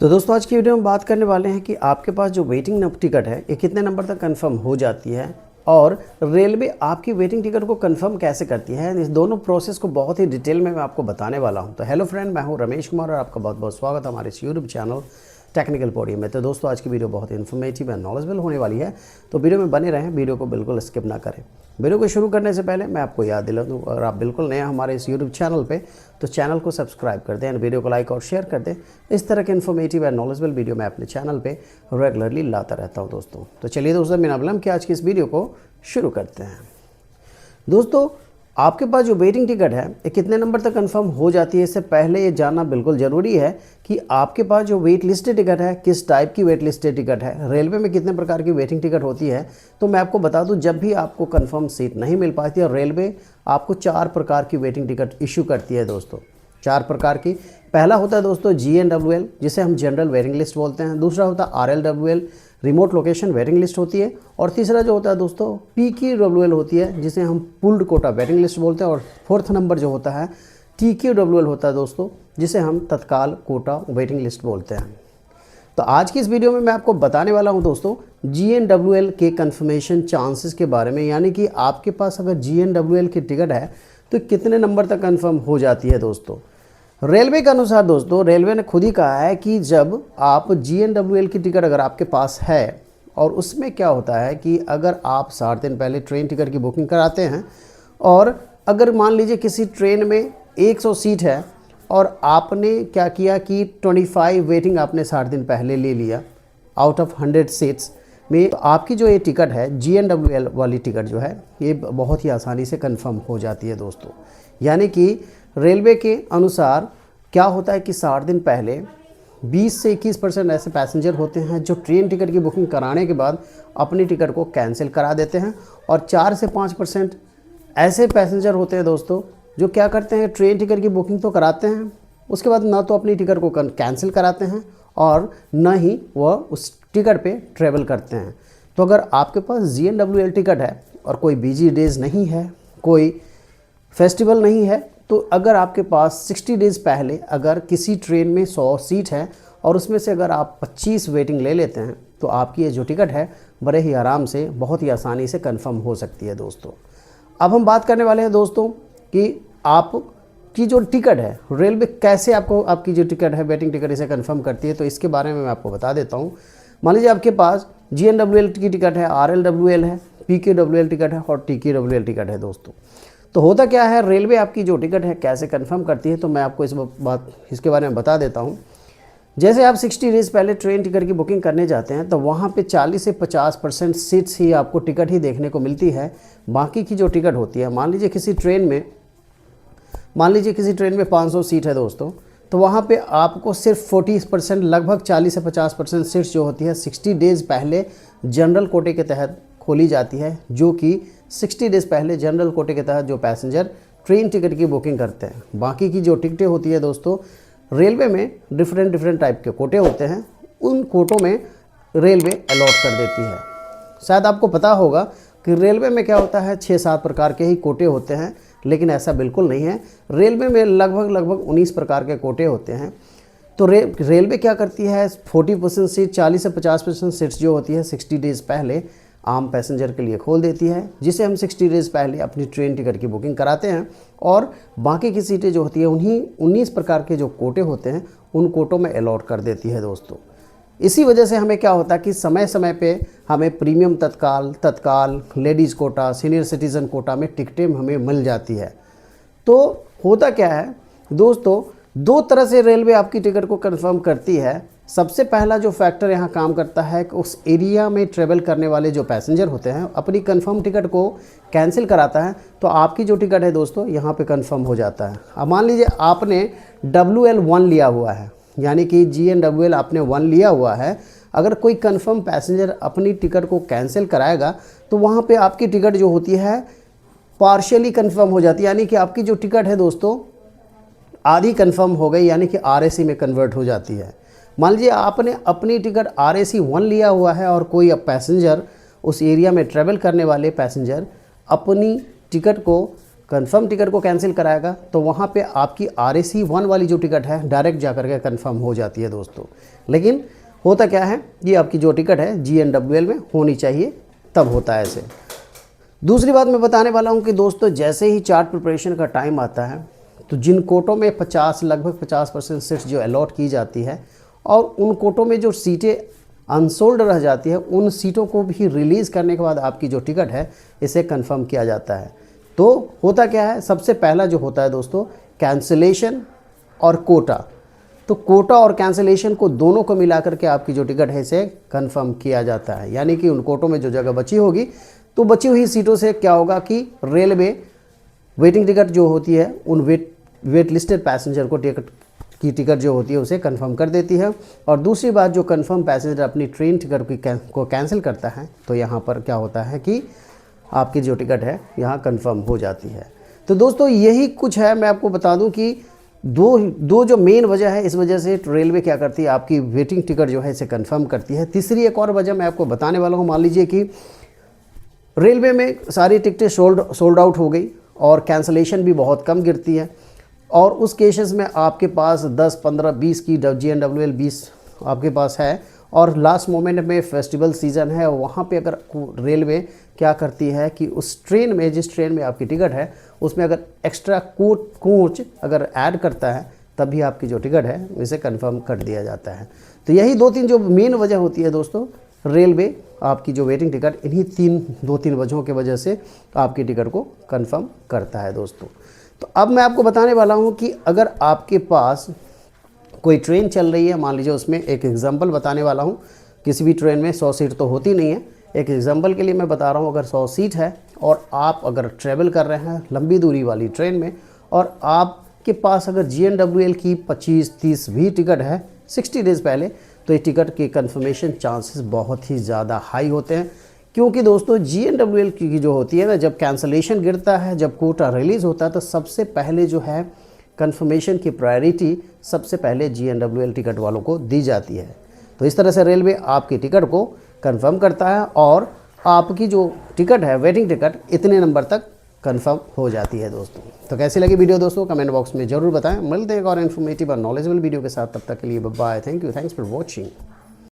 तो दोस्तों आज की वीडियो में बात करने वाले हैं कि आपके पास जो वेटिंग टिकट है ये कितने नंबर तक कंफर्म हो जाती है और रेलवे आपकी वेटिंग टिकट को कंफर्म कैसे करती है। इस दोनों प्रोसेस को बहुत ही डिटेल में मैं आपको बताने वाला हूं। तो हेलो फ्रेंड, मैं हूं रमेश कुमार और आपका बहुत बहुत स्वागत है हमारे इस यूट्यूब चैनल टेक्निकल पोडियम में। तो दोस्तों आज की वीडियो बहुत इन्फॉर्मेटिव एंड नॉलेजेबल होने वाली है, तो वीडियो में बने रहें, वीडियो को बिल्कुल स्किप ना करें। वीडियो को शुरू करने से पहले मैं आपको याद दिला दूँ, अगर आप बिल्कुल नए हमारे इस यूट्यूब चैनल पे तो चैनल को सब्सक्राइब कर दें, वीडियो को लाइक और शेयर कर दें। इस तरह के इन्फॉर्मेटिव एंड नॉलेजेबल वीडियो मैं अपने चैनल पे रेगुलरली लाता रहता हूँ दोस्तों। तो चलिए दोस्तों, बिना विलंब के आज की इस वीडियो को शुरू करते हैं। दोस्तों आपके पास जो वेटिंग टिकट है ये कितने नंबर तक कंफर्म हो जाती है, इससे पहले ये जानना बिल्कुल ज़रूरी है कि आपके पास जो वेट लिस्टेड टिकट है किस टाइप की वेट लिस्टेड टिकट है। रेलवे में कितने प्रकार की वेटिंग टिकट होती है, तो मैं आपको बता दूं, जब भी आपको कंफर्म सीट नहीं मिल पाती है, रेलवे आपको 4 प्रकार की वेटिंग टिकट इशू करती है दोस्तों। 4 प्रकार की। पहला होता है दोस्तों GNWL, जिसे हम जनरल वेटिंग लिस्ट बोलते हैं। दूसरा होता है RLWL, remote location waiting list होती है। और तीसरा जो होता है दोस्तों PQWL होती है, जिसे हम पुल्ड कोटा वेटिंग लिस्ट बोलते हैं। और फोर्थ नंबर जो होता है TQWL होता है दोस्तों, जिसे हम तत्काल कोटा वेटिंग लिस्ट बोलते हैं। तो आज की इस वीडियो में मैं आपको बताने वाला हूं दोस्तों GNWL के कन्फर्मेशन चांसेस के बारे में, यानी कि आपके पास अगर GNWL की टिकट है तो कितने नंबर तक कंफर्म हो जाती है दोस्तों। रेलवे के अनुसार दोस्तों, रेलवे ने खुद ही कहा है कि जब आप GNWL की टिकट अगर आपके पास है, और उसमें क्या होता है कि अगर आप 60 दिन पहले ट्रेन टिकट की बुकिंग कराते हैं, और अगर मान लीजिए किसी ट्रेन में 100 सीट है और आपने क्या किया कि 25 वेटिंग आपने 60 दिन पहले ले लिया आउट ऑफ 100 सीट्स में, तो आपकी जो ये टिकट है GNWL वाली टिकट जो है ये बहुत ही आसानी से कंफर्म हो जाती है दोस्तों। यानी कि रेलवे के अनुसार क्या होता है कि 60 दिन पहले 20 से 21% ऐसे पैसेंजर होते हैं जो ट्रेन टिकट की बुकिंग कराने के बाद अपनी टिकट को कैंसिल करा देते हैं, और 4 से 5% ऐसे पैसेंजर होते हैं दोस्तों जो क्या करते हैं, ट्रेन टिकट की बुकिंग तो कराते हैं, उसके बाद ना तो अपनी टिकट को कैंसिल कराते हैं और न ही वह उस टिकट पे ट्रेवल करते हैं। तो अगर आपके पास GNWL टिकट है और कोई बिजी डेज नहीं है, कोई फेस्टिवल नहीं है, तो अगर आपके पास 60 डेज़ पहले अगर किसी ट्रेन में 100 सीट है और उसमें से अगर आप 25 वेटिंग ले लेते हैं, तो आपकी ये जो टिकट है बड़े ही आराम से, बहुत ही आसानी से कंफर्म हो सकती है दोस्तों। अब हम बात करने वाले हैं दोस्तों कि आपकी जो टिकट है, रेलवे कैसे आपको आपकी जो टिकट है वेटिंग टिकट इसे कंफर्म करती है, तो इसके बारे में मैं आपको बता देता हूँ। मान लीजिए आपके पास GNWL की टिकट है, RLWL है, PQWL टिकट है और TQWL टिकट है दोस्तों। तो होता क्या है, रेलवे आपकी जो टिकट है कैसे कंफर्म करती है, तो मैं आपको इसके बारे में बता देता हूँ। जैसे आप 60 डेज़ पहले ट्रेन टिकट की बुकिंग करने जाते हैं, तो वहाँ पे 40 से 50% सीट्स ही आपको टिकट ही देखने को मिलती है। बाकी की जो टिकट होती है, मान लीजिए किसी ट्रेन में 500 सीट है दोस्तों, तो वहाँ पे आपको सिर्फ 40%, लगभग 40 से 50% सीट्स जो होती है 60 डेज़ पहले जनरल कोटे के तहत खोली जाती है, जो कि 60 डेज़ पहले जनरल कोटे के तहत जो पैसेंजर ट्रेन टिकट की बुकिंग करते हैं। बाकी की जो टिकटें होती है दोस्तों, रेलवे में डिफरेंट टाइप के कोटे होते हैं, उन कोटों में रेलवे अलॉट कर देती है। शायद आपको पता होगा कि रेलवे में क्या होता है, 6-7 प्रकार के ही कोटे होते हैं, लेकिन ऐसा बिल्कुल नहीं है। रेलवे में लगभग 19 प्रकार के कोटे होते हैं। तो रेलवे क्या करती है, 40% सीट, 40 से 50% सीट्स जो होती है 60 डेज़ पहले आम पैसेंजर के लिए खोल देती है, जिसे हम 60 डेज़ पहले अपनी ट्रेन टिकट की बुकिंग कराते हैं, और बाकी की सीटें जो होती है उन्हीं 19 प्रकार के जो कोटे होते हैं उन कोटों में अलॉट कर देती है दोस्तों। इसी वजह से हमें क्या होता है कि समय समय पे हमें premium Tatkal, ladies quota, senior citizen quota में टिकटें हमें मिल जाती है। तो होता क्या है दोस्तों, 2 तरह से रेलवे आपकी टिकट को कंफर्म करती है। सबसे पहला जो फैक्टर यहाँ काम करता है कि उस एरिया में ट्रेवल करने वाले जो पैसेंजर होते हैं अपनी कंफर्म टिकट को कैंसिल कराता है, तो आपकी जो टिकट है दोस्तों यहाँ पे कंफर्म हो जाता है। अब मान लीजिए आपने WL1 लिया हुआ है, यानी कि GNWL आपने 1 लिया हुआ है। अगर कोई कंफर्म पैसेंजर अपनी टिकट को कैंसिल कराएगा, तो वहाँ पे आपकी टिकट जो होती है पार्शियली कंफर्म हो जाती है, यानी कि आपकी जो टिकट है दोस्तों आधी कंफर्म हो गई, यानी कि RAC में कन्वर्ट हो जाती है। मान लीजिए आपने अपनी टिकट RAC1 लिया हुआ है और कोई पैसेंजर, उस एरिया में ट्रेवल करने वाले पैसेंजर अपनी टिकट को कंफर्म टिकट को कैंसिल कराएगा तो वहाँ पे आपकी RAC 1 वाली जो टिकट है डायरेक्ट जा कर के कन्फर्म हो जाती है दोस्तों। लेकिन होता क्या है, ये आपकी जो टिकट है GNWL में होनी चाहिए, तब होता है ऐसे। दूसरी बात मैं बताने वाला हूँ कि दोस्तों जैसे ही चार्ट प्रिपरेशन का टाइम आता है तो जिन कोटों में लगभग 50% सीट्स जो अलॉट की जाती है और उन कोटों में जो सीटें अनसोल्ड रह जाती है, उन सीटों को भी रिलीज़ करने के बाद आपकी जो टिकट है इसे कंफर्म किया जाता है। तो होता क्या है, सबसे पहला जो होता है दोस्तों कैंसिलेशन और कोटा। तो कोटा और कैंसिलेशन को दोनों को मिला करके आपकी जो टिकट है इसे कंफर्म किया जाता है। यानी कि उन कोटों में जो जगह बची होगी तो बची हुई सीटों से क्या होगा कि रेलवे वेटिंग टिकट जो होती है उन वेट लिस्टेड पैसेंजर को टिकट जो होती है उसे कंफर्म कर देती है। और दूसरी बात, जो कंफर्म पैसेंजर अपनी ट्रेन टिकट को कैंसिल करता है तो यहाँ पर क्या होता है कि आपकी जो टिकट है यहाँ कंफर्म हो जाती है। तो दोस्तों यही कुछ है। मैं आपको बता दूं कि दो जो मेन वजह है, इस वजह से रेलवे क्या करती है, आपकी वेटिंग टिकट जो है इसे कंफर्म करती है। तीसरी एक और वजह मैं आपको बताने वाला हूँ। मान लीजिए कि रेलवे में सारी टिकटें सोल्ड आउट हो गई और कैंसलेशन भी बहुत कम गिरती है, और उस केसेस में आपके पास 10, 15, 20 की GNWL 20 आपके पास है और लास्ट मोमेंट में फेस्टिवल सीज़न है, वहाँ पे अगर रेलवे क्या करती है कि उस ट्रेन में, जिस ट्रेन में आपकी टिकट है उसमें अगर एक्स्ट्रा कोच अगर ऐड करता है तब भी आपकी जो टिकट है इसे कंफर्म कर दिया जाता है। तो यही 2-3 जो मेन वजह होती है दोस्तों, रेलवे आपकी जो वेटिंग टिकट इन्हीं 2-3 वजहों के वजह से आपकी टिकट को कंफर्म करता है दोस्तों। तो अब मैं आपको बताने वाला हूँ कि अगर आपके पास कोई ट्रेन चल रही है, मान लीजिए उसमें एक एग्जांपल बताने वाला हूँ, किसी भी ट्रेन में 100 सीट तो होती नहीं है, एक एग्जांपल के लिए मैं बता रहा हूँ। अगर 100 सीट है और आप अगर ट्रैवल कर रहे हैं लंबी दूरी वाली ट्रेन में और आपके पास अगर GNWL की 25-30 भी टिकट है 60 डेज़ पहले, तो ये टिकट के कन्फर्मेशन चांसेस बहुत ही ज़्यादा हाई होते हैं। क्योंकि दोस्तों GNWL की जो होती है ना, जब कैंसलेशन गिरता है, जब कोटा रिलीज़ होता है, तो सबसे पहले जो है कंफर्मेशन की प्रायोरिटी सबसे पहले GNWL टिकट वालों को दी जाती है। तो इस तरह से रेलवे आपकी टिकट को कंफर्म करता है और आपकी जो टिकट है, वेटिंग टिकट, इतने नंबर तक कंफर्म हो जाती है दोस्तों। तो कैसी लगी वीडियो दोस्तों, कमेंट बॉक्स में ज़रूर बताएं। मिलते हैं एक और इन्फॉर्मेटिव और नॉलेजेबल वीडियो के साथ, तब तक के लिए bye, thank you, thanks for watching.